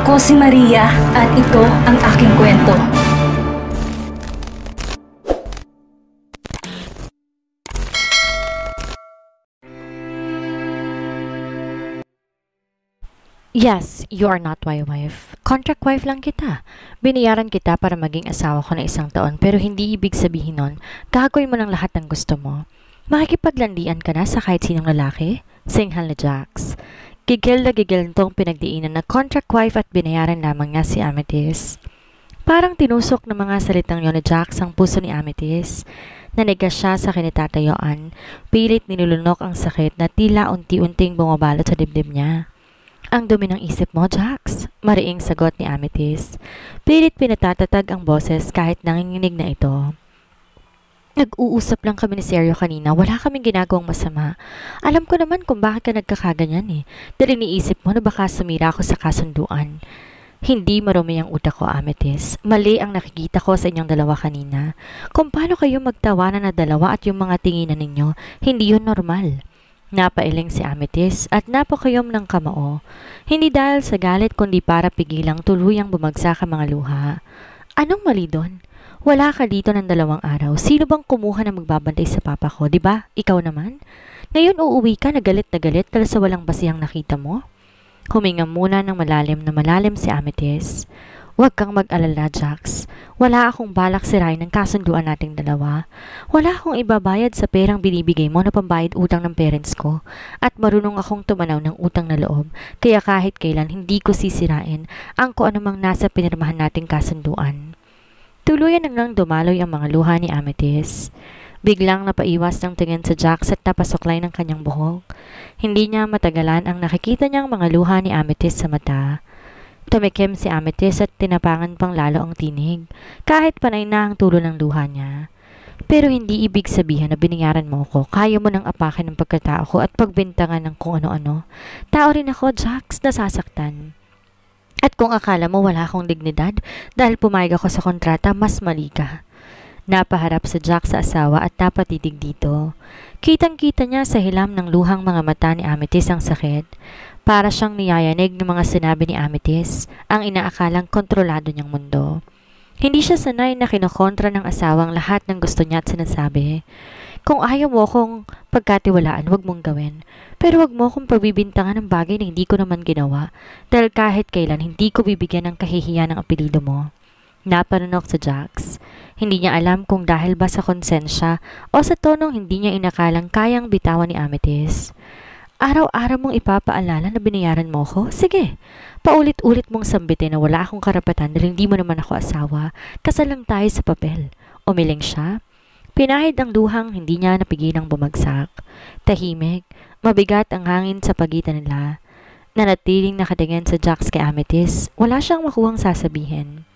Ako si Maria at ito ang aking kwento. Yes, you are not my wife. Contract wife lang kita. Binayaran kita para maging asawa ko na 1 taon pero hindi ibig sabihin nun, gagawin mo ng lahat ng gusto mo. Makikipaglandian ka na sa kahit sinong lalaki? Singhal na Jax. Gigil na gigil nitong pinagdiinan na contract wife at binayaran lamang niya si Amethyst. Parang tinusok ng mga salitang yon ni Jax ang puso ni Amethyst. Nanigas siya sa kinitatayuan, pilit nilulunok ang sakit na tila unti-unting bumabalot sa dibdib niya. Ang dumi ng isip mo, Jax, mariing sagot ni Amethyst. Pilit pinatatatag ang boses kahit nanginginig na ito. Nag-uusap lang kami ni Sergio kanina, wala kaming ginagawang masama. Alam ko naman kung bakit ka nagkakaganyan eh. Dahil iniisip mo na baka sumira ako sa kasunduan. Hindi marumi ang utak ko, Amethyst. Mali ang nakikita ko sa inyong dalawa kanina. Kung paano kayo magtawanan na dalawa at yung mga tinginan ninyo, hindi yun normal. Napailing si Amethyst at napakayom ng kamao. Hindi dahil sa galit kundi para pigilang tuluyang bumagsak ang mga luha. Anong mali doon? Wala ka dito ng 2 araw. Sino bang kumuha na magbabantay sa papa ko, di ba? Ikaw naman? Ngayon uuwi ka na galit dahil sa walang basihang nakita mo? Huminga muna ng malalim si Amethyst. Huwag kang mag-alala, Jax. Wala akong balak sirain ng kasunduan nating dalawa. Wala akong ibabayad sa perang binibigay mo na pambayad utang ng parents ko. At marunong akong tumanaw ng utang na loob. Kaya kahit kailan hindi ko sisirain ang kung anumang nasa pinirmahan nating kasunduan. Tuluyan nang dumaloy ang mga luha ni Amethyst. Biglang napaiwas ng tingin sa Jax at napasuklay ng kanyang buhok. Hindi niya matagalan ang nakikita niyang mga luha ni Amethyst sa mata. Tumikim si Amethyst at tinapangan pang lalo ang tinig, kahit panay na ang tulo ng luha niya. Pero hindi ibig sabihin na binayaran mo ko, kaya mo nang apakin ng pagkatao ko at pagbintangan ng kung ano-ano. Tao rin ako, Jax, nasasaktan. At kung akala mo wala akong dignidad dahil pumayag ako sa kontrata, mas mali ka. Napaharap sa Jax sa asawa at napatitig dito. Kitang-kita niya sa hilam ng luhang mga mata ni Amethyst ang sakit. Para siyang niyayanig ng mga sinabi ni Amethyst, ang inaakalang kontrolado niyang mundo. Hindi siya sanay na kinokontra ng asawang lahat ng gusto niya at sinasabi. Kung ayaw mo akong pagkatiwalaan, huwag mong gawin. Pero huwag mo akong pagbibintangan ng bagay na hindi ko naman ginawa. Dahil kahit kailan hindi ko bibigyan ng kahihiyan ng apelido mo. Napanunok sa Jax. Hindi niya alam kung dahil ba sa konsensya o sa tonong hindi niya inakalang kayang bitawan ni Amethyst. Araw-araw mong ipapaalala na binayaran mo ko? Sige, paulit-ulit mong sambitin na wala akong karapatan dahil hindi mo naman ako asawa. Kasal lang tayo sa papel. Umiling siya. Pinahid ang luhang hindi niya napigilang bumagsak. Tahimik, mabigat ang hangin sa pagitan nila. Nanatiling nakatingin sa Jax kay Amethyst, wala siyang makuhang sasabihin.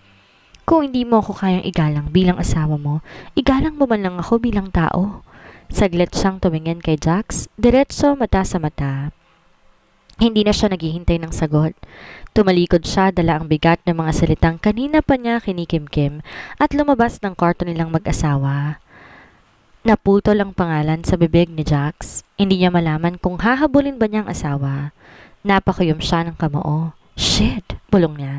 Kung hindi mo ako kayang igalang bilang asawa mo, igalang mo man lang ako bilang tao. Saglit siyang tumingin kay Jax, diretso mata sa mata. Hindi na siya naghihintay ng sagot. Tumalikod siya dala ang bigat ng mga salitang kanina pa niya kinikimkim at lumabas ng kwarto nilang mag-asawa. Naputol ang pangalan sa bibig ni Jax. Hindi niya malaman kung hahabulin ba niyang asawa. Napakayom siya ng kamao. Shit! Bulong niya.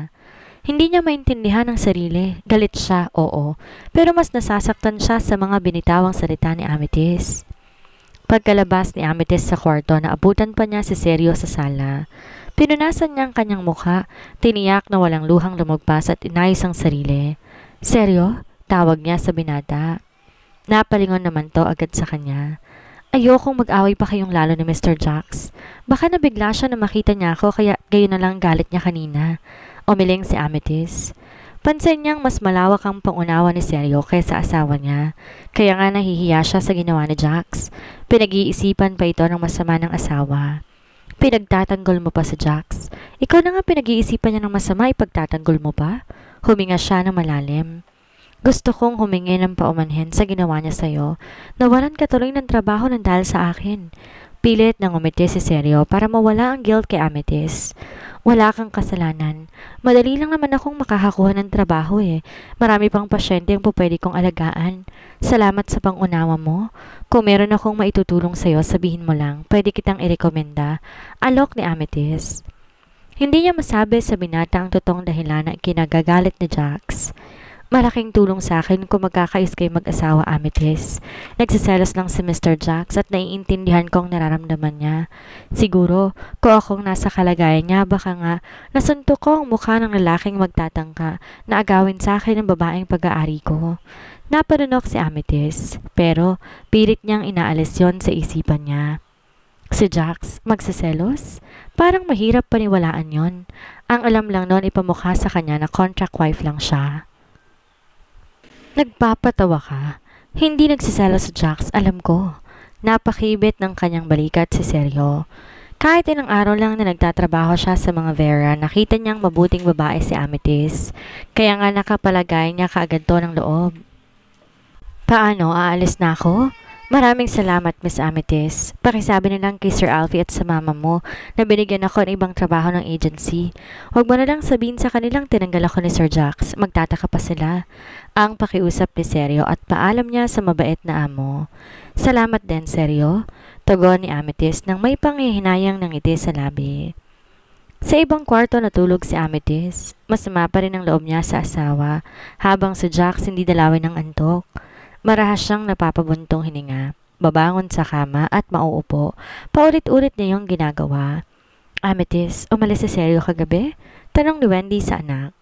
Hindi niya maintindihan ang sarili. Galit siya, oo. Pero mas nasasaktan siya sa mga binitawang salita ni Amethyst. Pagkalabas ni Amethyst sa kwarto, naabutan pa niya si Sergio sa sala. Pinunasan niya ang kanyang mukha, tiniyak na walang luhang lumagpas at inayos ang sarili. Sergio? Tawag niya sa binata. Napalingon naman to agad sa kanya. Ayokong mag-away pa kayong lalo ni Mr. Jax. Baka nabigla siya na makita niya ako kaya gayon na lang galit niya kanina. Umiling si Amethyst. Pansin niyang mas malawak ang pangunawa ni Sergio kaysa asawa niya. Kaya nga nahihiya siya sa ginawa ni Jax. Pinag-iisipan pa ito ng masama ng asawa. Pinagtatanggol mo pa sa Jax. Ikaw na nga pinag-iisipan niya ng masama, ipagtatanggol mo pa? Huminga siya ng malalim. Gusto kong humingi ng paumanhin sa ginawa niya sa'yo. Nawalan ka tuloy ng trabaho ng dahil sa akin. Pilit nang umiti si Sergio para mawala ang guilt kay Amethyst. Wala kang kasalanan. Madali lang naman akong makakakuha ng trabaho eh. Marami pang pasyente ang pwede kong alagaan. Salamat sa pangunawa mo. Kung meron akong maitutulong sa'yo, sabihin mo lang. Pwede kitang irekomenda. Alok ni Amethyst. Hindi niya masabi sa binata ang totoong dahilan na kinagagalit ni Jax. Malaking tulong sa akin kung magkakais kayo mag-asawa, Amethyst. Nagsiselos lang si Mr. Jax at naiintindihan ko ang nararamdaman niya. Siguro, kung akong nasa kalagayan niya, baka nga nasuntok ko ang mukha ng lalaking magtatangka na agawin sa akin ang babaeng pag-aari ko. Napanunok si Amethyst, pero pilit niyang inaalis yon sa isipan niya. Si Jax, magsiselos? Parang mahirap paniwalaan yon. Ang alam lang noon ipamukha sa kanya na contract wife lang siya. Nagpapatawa ka? Hindi nagsiselos si Jax, alam ko. Napakibit ng kanyang balikat si Seryo. Kahit ilang araw lang na nagtatrabaho siya sa mga Vera, nakita niyang mabuting babae si Amethyst. Kaya nga nakapalagay niya kaagad to ng loob. Paano, aalis na ako? Maraming salamat, Miss Amethyst. Pakisabi na lang kay Sir Alfie at sa mama mo na binigyan ako ng ibang trabaho ng agency. Huwag mo na lang sabihin sa kanilang tinanggal ako ni Sir Jax. Magtataka pa sila. Ang pakiusap ni Seryo at paalam niya sa mabait na amo. Salamat din, Seryo. Tugon ni Amethyst nang may panghihinayang ng ngiti sa labi. Sa ibang kwarto natulog si Amethyst. Masama pa rin ang loob niya sa asawa habang si Jax hindi dalawin ng antok. Marahas siyang napapabuntong hininga, babangon sa kama at mauupo. Paulit-ulit niya yung ginagawa. Amethyst, umalis si Seryo kagabi? Tanong ni Wendy sa anak.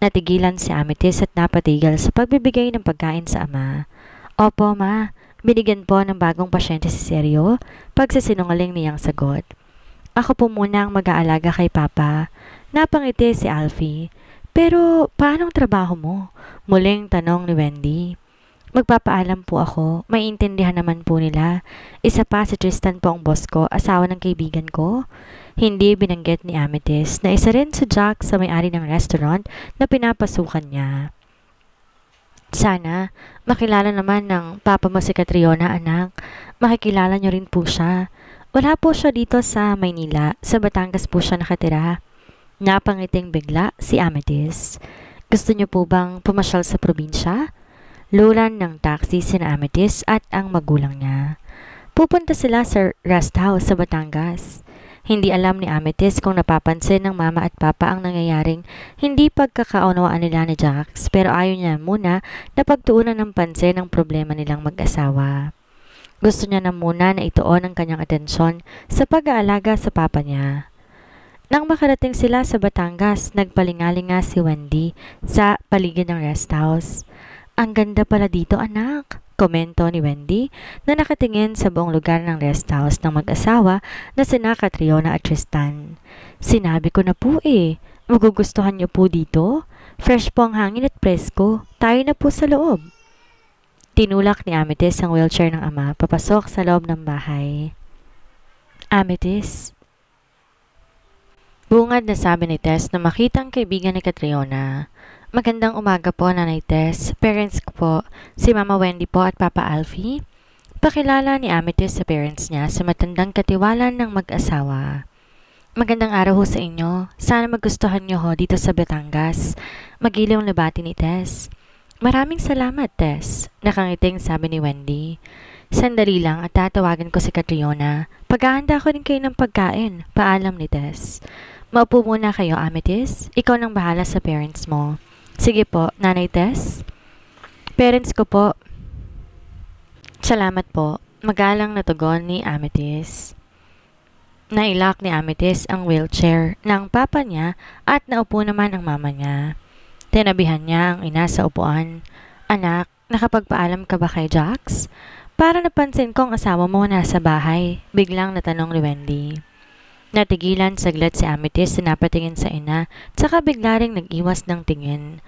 Natigilan si Amethyst at napatigil sa pagbibigay ng pagkain sa ama. Opo, ma. Binigyan po ng bagong pasyente si Seryo. Pagsasinungaling niyang sagot. Ako po muna ang mag-aalaga kay Papa. Napangiti si Alfie. Pero paanong trabaho mo? Muling tanong ni Wendy. Magpapaalam po ako, maiintindihan naman po nila. Isa pa si Tristan po ang boss ko, asawa ng kaibigan ko. Hindi binanggit ni Amethyst na isa rin si Jack sa may-ari ng restaurant na pinapasukan niya. Sana, makilala naman ng papa mo si Catriona, anak. Makikilala niyo rin po siya. Wala po siya dito sa Maynila, sa Batangas po siya nakatira. Napangiting bigla si Amethyst. Gusto niyo po bang pumasyal sa probinsya? Lulan ng taxi sina Amethyst at ang magulang niya. Pupunta sila sa rest house sa Batangas. Hindi alam ni Amethyst kung napapansin ng mama at papa ang nangyayaring hindi pagkakaunawaan nila ni Jax, pero ayaw niya muna na pagtuunan ng pansin ang problema nilang mag-asawa. Gusto niya na muna na ituon ang kanyang atensyon sa pag-aalaga sa papa niya. Nang makarating sila sa Batangas, nagpalingalinga si Wendy sa paligid ng rest house. Ang ganda pala dito, anak, komento ni Wendy na nakatingin sa buong lugar ng rest house ng mag-asawa na sina Catriona at Tristan. Sinabi ko na po magugustuhan niyo po dito? Fresh po ang hangin at presko. Tayo na po sa loob. Tinulak ni Amethyst ang wheelchair ng ama papasok sa loob ng bahay. Amethyst. Bungad na sabi ni Tess na makita ang kaibigan ni Catriona. Magandang umaga po, Nanay Tess. Parents ko po, si Mama Wendy po at Papa Alfie. Pakilala ni Amethyst sa parents niya sa matandang katiwalan ng mag-asawa. Magandang araw ho sa inyo. Sana magustuhan niyo ho dito sa Batangas. Magiliw ang labati ni Tess. Maraming salamat, Tess. Nakangiting sabi ni Wendy. Sandali lang at tatawagan ko si Catriona. Paghahanda ko rin kayo ng pagkain. Paalam ni Tess. Maupo muna kayo, Amethyst. Ikaw nang bahala sa parents mo. Sige po, Nanay Tess. Parents ko po. Salamat po. Magalang na tugon ni Amethyst. Nailak ni Amethyst ang wheelchair ng papa niya at naupo naman ang mama niya. Tinabihan niya ang ina sa upuan. Anak, nakapagpaalam ka ba kay Jax? Para napansin kong asawa mo nasa bahay. Biglang natanong ni Wendy. Natigilan saglit si Amethyst na napatingin sa ina, tsaka bigla ring nag-iwas ng tingin.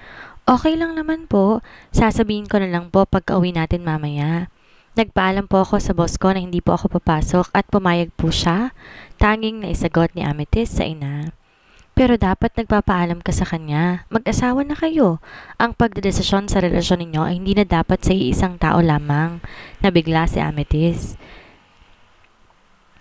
Okay lang naman po, sasabihin ko na lang po pagka-uwi natin mamaya. Nagpaalam po ako sa boss ko na hindi po ako papasok at pumayag po siya. Tanging naisagot ni Amethyst sa ina. Pero dapat nagpapaalam ka sa kanya. Mag-asawa na kayo. Ang pagdedesisyon sa relasyon ninyo ay hindi na dapat sa iisang tao lamang. Nabigla si Amethyst.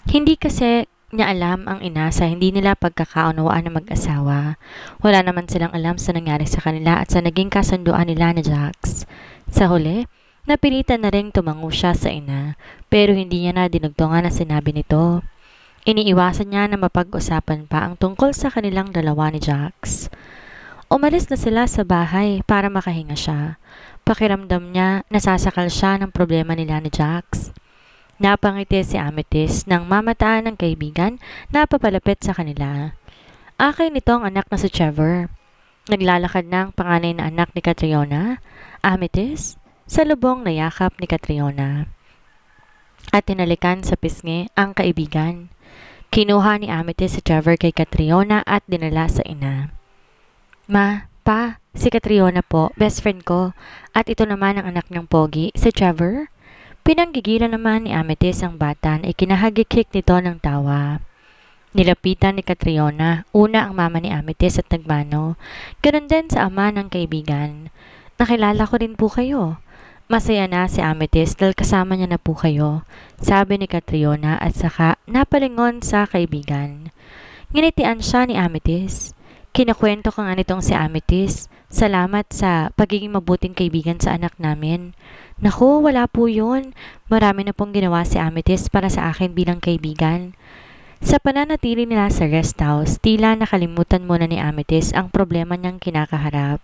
Hindi kasi niya alam ang ina sa hindi nila pagkakaunawaan ng mag-asawa. Wala naman silang alam sa nangyari sa kanila at sa naging kasunduan nila ni Jax. Sa huli, napilitan na ring tumango siya sa ina, pero hindi niya na dinugtungan na sinabi nito. Iniiwasan niya na mapag-usapan pa ang tungkol sa kanilang dalawa ni Jax. Umalis na sila sa bahay para makahinga siya. Pakiramdam niya, nasasakal siya ng problema nila ni Jax. Napangiti si Amethyst nang mamataan ng kaibigan na papalapit sa kanila. Akin nito ang anak na si Trevor. Naglalakad na ang panganay na anak ni Catriona, Amethyst, sa lubong na yakap ni Catriona. At tinalikan sa pisngi ang kaibigan. Kinuha ni Amethyst si Trevor kay Catriona at dinala sa ina. Ma, pa, si Catriona po, best friend ko, at ito naman ang anak niyang pogi, si Trevor. Pinanggigilan naman ni Amethyst ang bata na ikinahagikik nito ng tawa. Nilapitan ni Catriona, una ang mama ni Amethyst at nagmano. Ganon din sa ama ng kaibigan. Nakilala ko rin po kayo. Masaya na si Amethyst dahil kasama niya na po kayo, sabi ni Catriona at saka napalingon sa kaibigan. Nginitian siya ni Amethyst. Kinakwento ko nga nitong si Amethyst. Salamat sa pagiging mabuting kaibigan sa anak namin. Naku, wala po yun. Marami na pong ginawa si Amethyst para sa akin bilang kaibigan. Sa pananatili nila sa rest house, tila nakalimutan muna ni Amethyst ang problema niyang kinakaharap.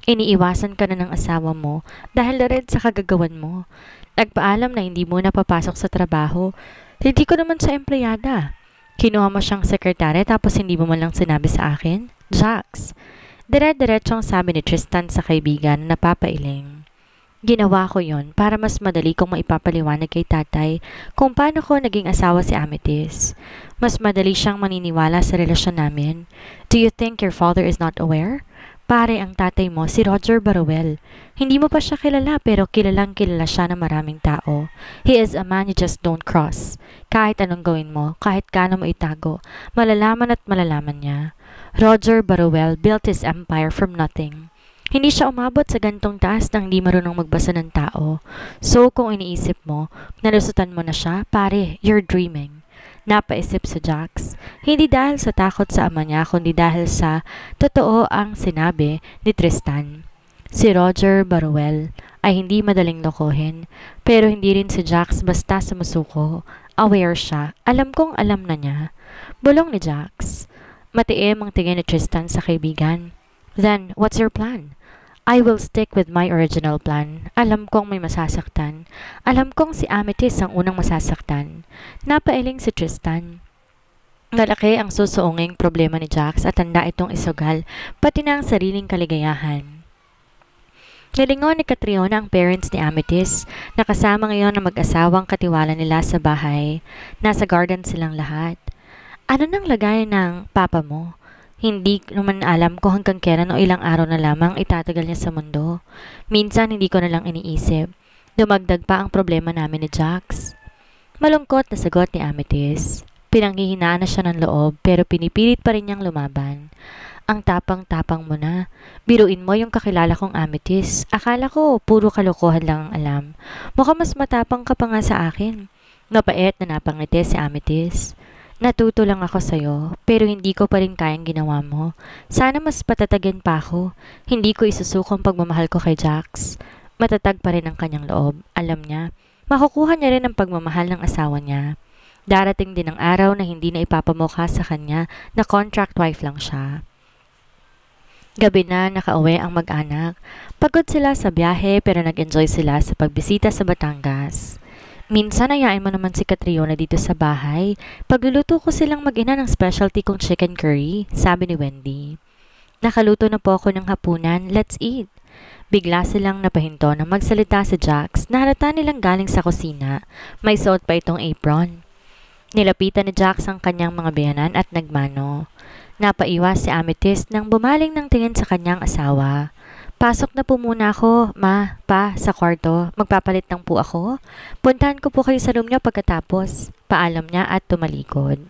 Iniiwasan ka na ng asawa mo dahil na rin sa kagagawan mo. Nagpaalam na hindi mo na papasok sa trabaho. Hindi ko naman sa empleyada. Kinuha mo siyang sekretary tapos hindi mo man lang sinabi sa akin? Jax. Dire-diretsong sabi ni Tristan sa kaibigan na napapailing. Ginawa ko yon para mas madali kong maipapaliwanag kay tatay kung paano ko naging asawa si Amethyst. Mas madali siyang maniniwala sa relasyon namin. Do you think your father is not aware? Pare, ang tatay mo, si Roger Baruel. Hindi mo pa siya kilala pero kilalang kilala siya ng maraming tao. He is a man you just don't cross. Kahit anong gawin mo, kahit kano mo itago, malalaman at malalaman niya. Roger Baruel built his empire from nothing. Hindi siya umabot sa gantong taas nang di marunong magbasa ng tao. So kung iniisip mo, nalusutan mo na siya, pare, you're dreaming. Napaisip sa Jax, hindi dahil sa takot sa ama niya kundi dahil sa totoo ang sinabi ni Tristan. Si Roger Baruel ay hindi madaling lokohin, pero hindi rin si Jax basta sumusuko. Aware siya, alam kong alam na niya. Bulong ni Jax. Matiim ang tingin ni Tristan sa kaibigan. Then, what's your plan? I will stick with my original plan. Alam kong may masasaktan. Alam kong si Amethyst ang unang masasaktan. Napailing si Tristan. Malaki ang susuunging problema ni Jax at handa itong isugal, pati na ang sariling kaligayahan. Nilingon ni Catriona ang parents ni Amethyst, nakasama ngayon ang mag-asawang katiwala nila sa bahay. Nasa garden silang lahat. Ano nang lagay ng papa mo? Hindi naman alam ko hanggang kailan o ilang araw na lamang itatagal niya sa mundo. Minsan hindi ko na lang iniisip. Dumagdag pa ang problema namin ni Jax. Malungkot na sagot ni Amethyst. Pinanghihinaan na siya ng loob pero pinipilit pa rin niyang lumaban. Ang tapang-tapang mo na. Biruin mo yung kakilala kong Amethyst. Akala ko puro kalokohan lang ang alam. Mukhang mas matapang ka pa nga sa akin. Napait na napangiti si Amethyst. Natuto lang ako sa'yo, pero hindi ko pa rin kayang ginawa mo. Sana mas patatagin pa ako. Hindi ko isusukong pagmamahal ko kay Jax. Matatag pa rin ang kanyang loob. Alam niya, makukuha niya rin ang pagmamahal ng asawa niya. Darating din ang araw na hindi na ipapamukha sa kanya na contract wife lang siya. Gabi na nakauwi ang mag-anak. Pagod sila sa biyahe pero nag-enjoy sila sa pagbisita sa Batangas. Minsan ayain mo naman si Catriona dito sa bahay. Pagluluto ko silang mag-ina ng specialty kong chicken curry, sabi ni Wendy. Nakaluto na po ako ng hapunan, let's eat. Bigla silang napahinto nang magsalita si Jax na halata nilang galing sa kusina. May suot pa itong apron. Nilapitan ni Jax ang kanyang mga biyanan at nagmano. Napaiwas si Amethyst nang bumaling ng tingin sa kanyang asawa. Pasok na po muna ako, ma, pa, sa kwarto. Magpapalit lang po ako. Puntahan ko po kayo sa room niyo pagkatapos. Paalam niya at tumalikod.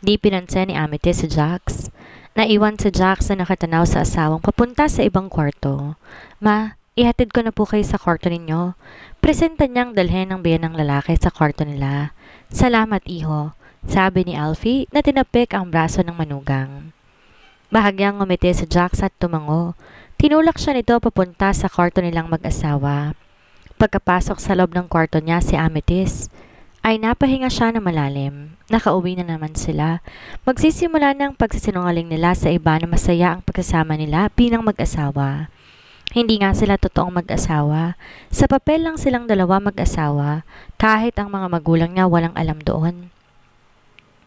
Di pinansin ni Amethyst si Jax. Naiwan si Jax na nakatanaw sa asawang papunta sa ibang kwarto. Ma, ihatid ko na po kayo sa kwarto ninyo. Presenta niyang dalhin ng biyan ng lalaki sa kwarto nila. Salamat, iho, sabi ni Alfie na tinapik ang braso ng manugang. Bahagyang ngumiti si Jax at tumango. Tinulak siya nito papunta sa kwarto nilang mag-asawa. Pagkapasok sa loob ng kwarto niya si Amethyst, ay napahinga siya na malalim. Nakauwi na naman sila. Magsisimula ng pagsisinungaling nila sa iba na masaya ang pagsasama nila bilang mag-asawa. Hindi nga sila totoong mag-asawa. Sa papel lang silang dalawa mag-asawa, kahit ang mga magulang niya walang alam doon.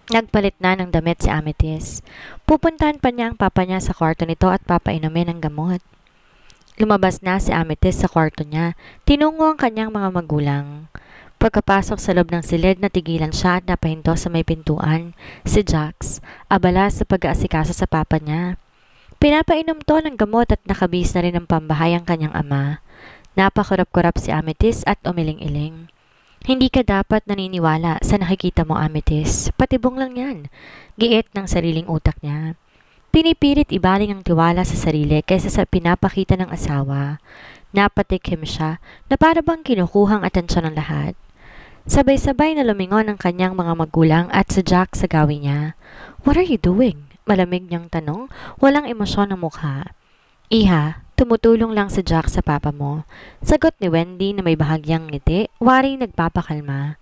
Nagpalit na ng damit si Amethyst. Pupuntahan pa niya ang papa niya sa kwarto nito at papainumin ng gamot. Lumabas na si Amethyst sa kwarto niya. Tinungo ang kanyang mga magulang. Pagkapasok sa loob ng silid, natigilan siya at napahinto sa may pintuan. Si Jax, abala sa pag-aasikaso sa papa niya. Pinapainom to ng gamot at nakabihis na rin ng pambahay ang kanyang ama. Napakurap-kurap si Amethyst at umiling-iling. Hindi ka dapat naniniwala sa nakikita mo, Amethyst. Patibong lang yan. Giit ng sariling utak niya. Pinipilit ibaling ang tiwala sa sarili kaysa sa pinapakita ng asawa. Napatikim siya na para bang kinukuhang atensyon ng lahat. Sabay-sabay na lumingon ang kanyang mga magulang at si Jack sa gawin niya. What are you doing? Malamig niyang tanong, walang emosyon ang mukha. Iha, tumutulong lang si Jack sa papa mo. Sagot ni Wendy na may bahagyang ngiti, waring nagpapakalma.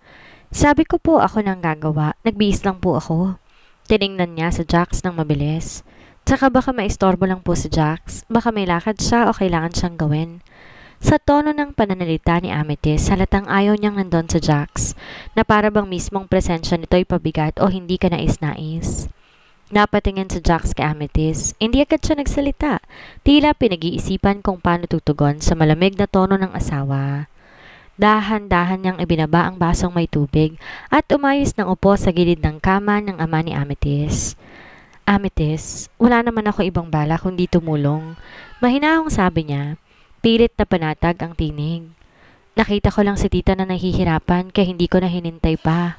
Sabi ko po ako nang gagawa, nagbihis lang po ako. Tiningnan niya si Jax ng mabilis. Tsaka baka maistorbo lang po si Jax, baka may lakad siya o kailangan siyang gawin. Sa tono ng pananalita ni Amethyst, halatang ayaw niyang nandun sa Jax, na para bang mismong presensya nito'y pabigat o hindi ka nais-nais. Napatingin si Jax kay Amethyst, hindi agad siya nagsalita, tila pinag-iisipan kung paano tutugon sa malamig na tono ng asawa. Dahan-dahan niyang ibinaba ang basong may tubig at umayos ng upo sa gilid ng kama ng ama ni Amethyst. Amethyst, wala naman ako ibang bala kundi tumulong. Mahinahong sabi niya, pilit na panatag ang tinig. Nakita ko lang si tita na nahihirapan kaya hindi ko na hinintay pa.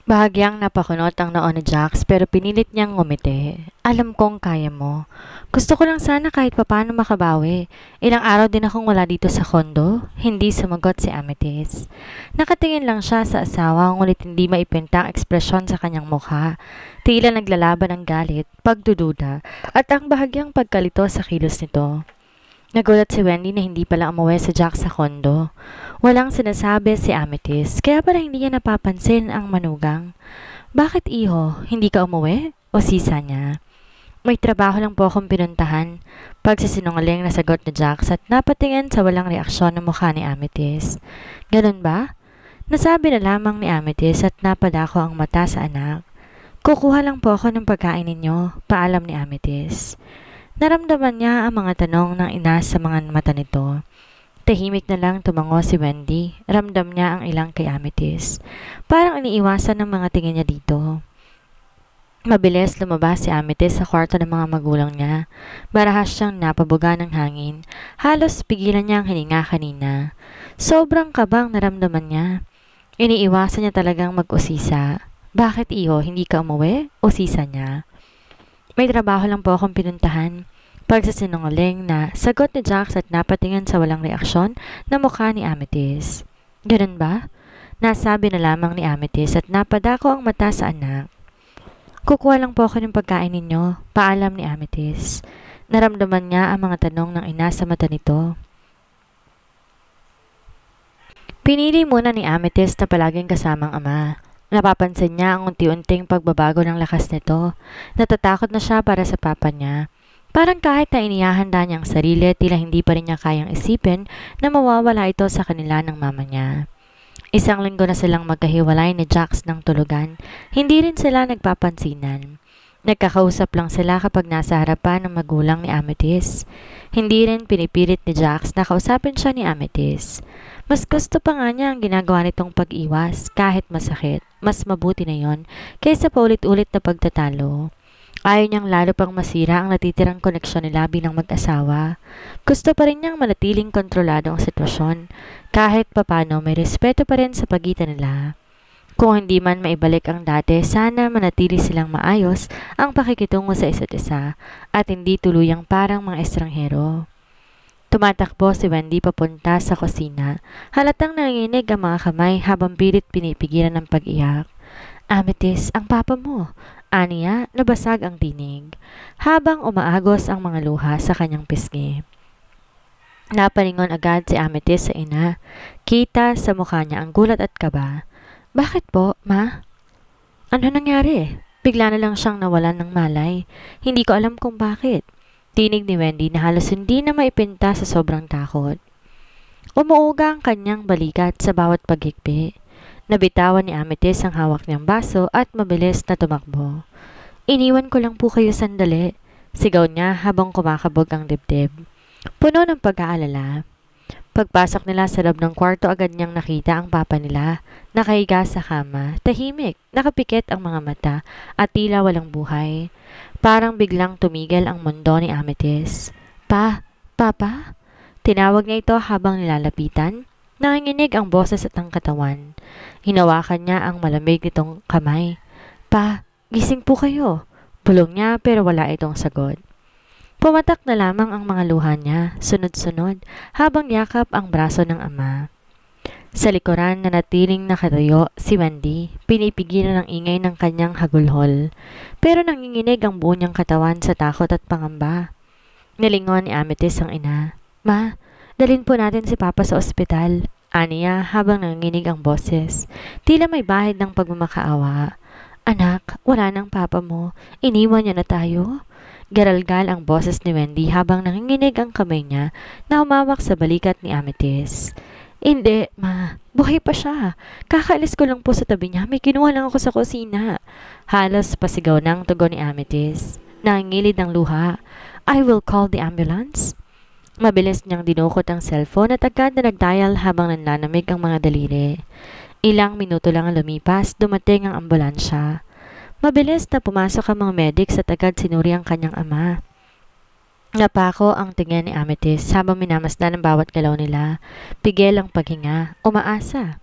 Bahagyang napakunot ang noo ni Jax pero pinilit niyang ngumiti. Alam kong kaya mo. Gusto ko lang sana kahit papano makabawi. Ilang araw din akong wala dito sa kondo. Hindi sumagot si Amethyst. Nakatingin lang siya sa asawa ngunit hindi maipinta ang ekspresyon sa kanyang mukha. Tila naglalaban ng galit, pagdududa at ang bahagyang pagkalito sa kilos nito. Nagulat si Wendy na hindi pala umuwi si Jack sa kondo. Walang sinasabi si Amethyst, kaya pala hindi niya napapansin ang manugang. Bakit iho, hindi ka umuwi? O sisa niya? May trabaho lang po akong pinuntahan. Pagsisinungaling na sagot ni Jax at napatingin sa walang reaksyon ng mukha ni Amethyst. Ganun ba? Nasabi na lamang ni Amethyst at napadako ang mata sa anak. Kukuha lang po ako ng pagkain ninyo, paalam ni Amethyst. Naramdaman niya ang mga tanong ng ina sa mga mata nito. Tahimik na lang tumango si Wendy. Ramdam niya ang ilang kay Amethyst. Parang iniiwasan ng mga tingin niya dito. Mabilis lumabas si Amethyst sa kwarto ng mga magulang niya. Marahas siyang napabuga ng hangin. Halos pigilan niya ang hininga kanina. Sobrang kabang naramdaman niya. Iniiwasan niya talagang mag-usisa. Bakit iho, hindi ka umuwi? Usisa niya. May trabaho lang po akong pinuntahan. Pagsasinungaling na sagot ni Jax at napatingin sa walang reaksyon na mukha ni Amethyst. Ganun ba? Nasabi na lamang ni Amethyst at napadako ang mata sa anak. Kukuha lang po ako ng pagkain ninyo, paalam ni Amethyst. Naramdaman niya ang mga tanong ng ina sa mata nito. Pinili muna ni Amethyst na palaging kasamang ama. Napapansin niya ang unti-unting pagbabago ng lakas nito. Natatakot na siya para sa papa niya. Parang kahit na inihahanda niya ang sarili, tila hindi pa rin niya kayang isipin na mawawala ito sa kanila ng mama niya. Isang linggo na silang magkahiwalay ni Jax ng tulugan. Hindi rin sila nagpapansinan. Nagkakausap lang sila kapag nasa harapan ng magulang ni Amethyst. Hindi rin pinipilit ni Jax na kausapin siya ni Amethyst. Mas gusto pa nga niya ang ginagawa nitong pag-iwas kahit masakit. Mas mabuti na yon kaysa paulit-ulit na pagtatalo. Ayaw niyang lalo pang masira ang natitirang koneksyon nila bilang mag-asawa. Gusto pa rin niyang manatiling kontrolado ang sitwasyon. Kahit papano may respeto pa rin sa pagitan nila. Kung hindi man maibalik ang dati, sana manatili silang maayos ang pakikitungo sa isa't isa at hindi tuluyang parang mga estranghero. Tumatakbo si Wendy papunta sa kusina. Halatang nanginginig ang mga kamay habang pilit pinipigilan ng pag-iyak. Amethyst, ang papa mo. Aniya, nabasag ang tinig. Habang umaagos ang mga luha sa kanyang pisngi. Napalingon agad si Amethyst sa ina. Kita sa mukha niya ang gulat at kaba. Bakit po, ma? Ano nangyari? Bigla na lang siyang nawalan ng malay. Hindi ko alam kung bakit. Tinig ni Wendy na halos hindi na maipinta sa sobrang takot. Umuuga ang kanyang balikat sa bawat paghikbi. Nabitawan ni Amethyst ang hawak niyang baso at mabilis na tumakbo. Iniwan ko lang po kayo sandali, sigaw niya habang kumakabog ang dibdib. Puno ng pag-aalala. Pagpasok nila sa loob ng kwarto agad niyang nakita ang papa nila, nakahiga sa kama, tahimik, nakapikit ang mga mata at tila walang buhay. Parang biglang tumigil ang mundo ni Amethyst. Papa? Tinawag niya ito habang nilalapitan. Nanginginig ang boses at ang katawan. Hinawakan niya ang malamig nitong kamay. Gising po kayo. Bulong niya pero wala itong sagot. Pumatak na lamang ang mga luha niya, sunod-sunod, habang yakap ang braso ng ama. Sa likuran na natiling nakatayo si Wendy, pinipigilan ang ingay ng kanyang hagulhol. Pero nanginginig ang buo niyang katawan sa takot at pangamba. Nilingon ni Amethyst ang ina. Ma, dalhin po natin si Papa sa ospital. Aniya habang nanginginig ang boses. Tila may bahid ng pagmamakaawa. Anak, wala nang papa mo. Iniwan niya na tayo. Garalgal ang boses ni Wendy habang nanginginig ang kamay niya na humawak sa balikat ni Amethyst. Hindi, ma. Buhay pa siya. Kakaalis ko lang po sa tabi niya. May kinuha lang ako sa kusina. Halos pasigaw ng tugon ni Amethyst. Nangingilid ng luha. I will call the ambulance. Mabilis niyang dinukot ang cellphone at agad na nagdial habang nanlalamig ang mga daliri. Ilang minuto lang ang lumipas, dumating ang ambulansya. Mabilis na pumasok ang mga medics at agad sinuri ang kanyang ama. Napako ang tingin ni Amethyst habang minamasdan ang bawat galaw nila. Pigil ang paghinga, umaasa.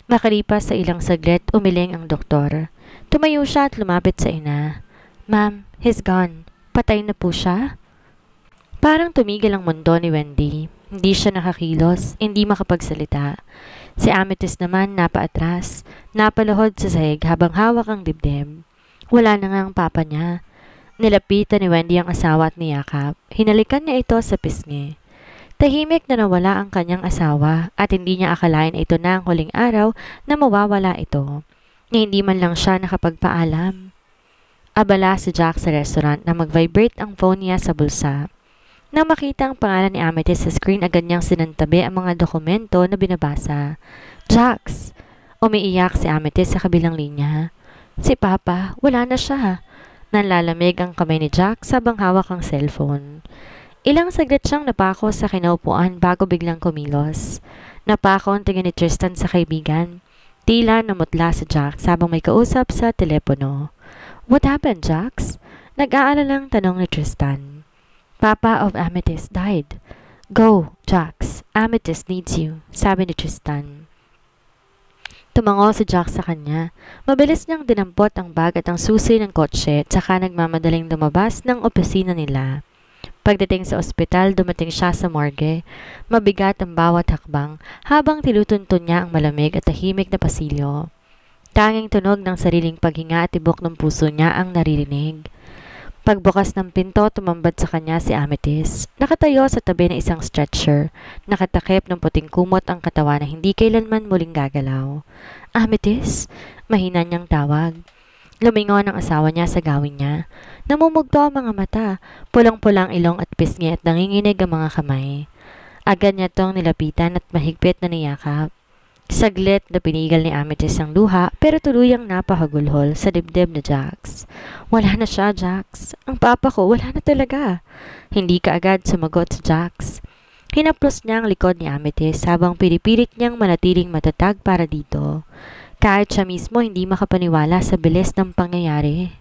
Makalipas sa ilang saglit, umiling ang doktor. Tumayo siya at lumapit sa ina. Ma'am, he's gone. Patay na po siya? Parang tumigil ang mundo ni Wendy. Hindi siya nakakilos, hindi makapagsalita. Si Amethyst naman napaatras, napaluhod sa sahig habang hawak ang dibdib. Wala na nga ang papa niya. Nilapitan ni Wendy ang asawa at niyakap. Hinalikan niya ito sa pisngi. Tahimik na nawala ang kanyang asawa at hindi niya akalain ito na ang huling araw na mawawala ito. Na hindi man lang siya nakapagpaalam. Abala si Jack sa restaurant na mag-vibrate ang phone niya sa bulsa. Nang makita ang pangalan ni Amethyst sa screen, agad niyang sinantabi ang mga dokumento na binabasa. Jax! Umiiyak si Amethyst sa kabilang linya. Si Papa, wala na siya. Nanlalamig ang kamay ni Jax habang hawak ang cellphone. Ilang saglit siyang napako sa kinaupuan bago biglang kumilos. Napako ang tingin ni Tristan sa kaibigan. Tila namutla si Jax habang may kausap sa telepono. What happened, Jax? Nag-aalalang tanong ni Tristan. Papa of Amethyst died. Go, Jax. Amethyst needs you, sabi ni Tristan. Tumango si Jax sa kanya. Mabilis niyang dinampot ang bag at ang susi ng kotse at saka nagmamadaling lumabas ng opisina nila. Pagdating sa ospital, dumating siya sa morgue. Mabigat ang bawat hakbang habang tinutuntun niya ang malamig at tahimik na pasilyo. Tanging tunog ng sariling paghinga at tibok ng puso niya ang naririnig. Pagbukas ng pinto, tumambad sa kanya si Amethyst. Nakatayo sa tabi ng isang stretcher. Nakatakip ng puting kumot ang katawan na hindi kailanman muling gagalaw. Amethyst? Mahina niyang tawag. Lumingon ang asawa niya sa gawin niya. Namumugto ang mga mata, pulang-pulang ilong at pisngi at nanginginig ang mga kamay. Agad niya tong nilapitan at mahigpit na niyakap. Saglit na pinigil ni Amethyst ang luha pero tuluyang napahagulhol sa dibdib na Jax. Wala na siya, Jax. Ang papa ko, wala na talaga. Hindi kaagad sumagot si Jax. Hinaplos niya ang likod ni Amethyst habang pinipilit niyang manatiling matatag para dito. Kahit siya mismo hindi makapaniwala sa bilis ng pangyayari.